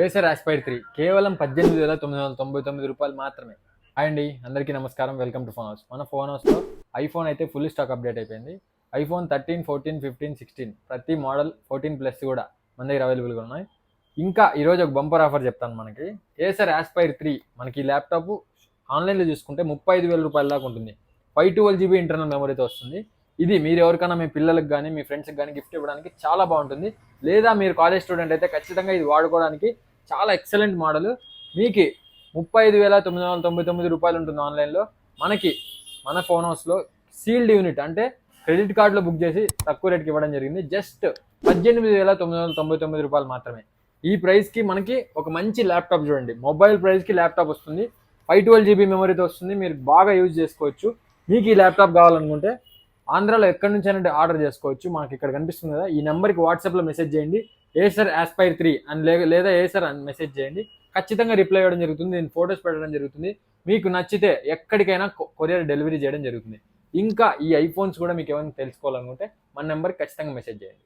Acer Aspire 3 కేవలం 18,999 రూపాయలు మాత్రమే. హాయ్ అండి, అందరికీ నమస్కారం. Welcome to phone house. మన ఫోన్ హౌస్లో ఐఫోన్ అయితే ఫుల్ స్టాక్ అప్డేట్ అయిపోయింది. ఐఫోన్ 13, 14, 15, 16 ప్రతి మోడల్ 14 ప్లస్ కూడా మన దగ్గర అవైలబుల్గా ఉన్నాయి. ఇంకా ఈరోజు ఒక బంపర్ ఆఫర్ చెప్తాను. మనకి ఏసర్ ఆస్పైర్ 3 మనకి ఈ ల్యాప్టాప్ ఆన్లైన్లో చూసుకుంటే 35,000 రూపాయల దాకా ఉంటుంది. 512 GB ఇంటర్నల్ మెమరీతో వస్తుంది. ఇది మీరు ఎవరికైనా మీ పిల్లలకు కానీ మీ ఫ్రెండ్స్కి కానీ గిఫ్ట్ ఇవ్వడానికి చాలా బాగుంటుంది. లేదా మీరు కాలేజ్ స్టూడెంట్ అయితే ఖచ్చితంగా ఇది వాడుకోవడానికి చాలా ఎక్సలెంట్ మోడల్. మీకు 35,999 రూపాయలు ఉంటుంది ఆన్లైన్లో. మనకి మన ఫోన్ హౌస్లో సీల్డ్ యూనిట్ అంటే క్రెడిట్ కార్డులో బుక్ చేసి తక్కువ రేట్కి ఇవ్వడం జరిగింది. జస్ట్ 18,999 రూపాయలు మాత్రమే. ఈ ప్రైస్కి మనకి ఒక మంచి ల్యాప్టాప్ చూడండి. మొబైల్ ప్రైస్కి ల్యాప్టాప్ వస్తుంది. 512 GB మెమరీతో వస్తుంది. మీరు బాగా యూజ్ చేసుకోవచ్చు. మీకు ఈ ల్యాప్టాప్ కావాలనుకుంటే ఆంధ్రాలో ఎక్కడి నుంచి అయినా ఆర్డర్ చేసుకోవచ్చు. మనకి ఇక్కడ కనిపిస్తుంది కదా, ఈ నెంబర్కి వాట్సాప్లో మెసేజ్ చేయండి. ఏసర్ ఆస్పైర్ 3 అని లేదా ఏసర్ అని మెసేజ్ చేయండి. ఖచ్చితంగా రిప్లై ఇవ్వడం జరుగుతుంది. నేను ఫొటోస్ పెట్టడం జరుగుతుంది. మీకు నచ్చితే ఎక్కడికైనా కొరియర్ డెలివరీ చేయడం జరుగుతుంది. ఇంకా ఈ ఐఫోన్స్ కూడా మీకు ఏమైనా తెలుసుకోవాలనుకుంటే మన నెంబర్కి ఖచ్చితంగా మెసేజ్ చేయండి.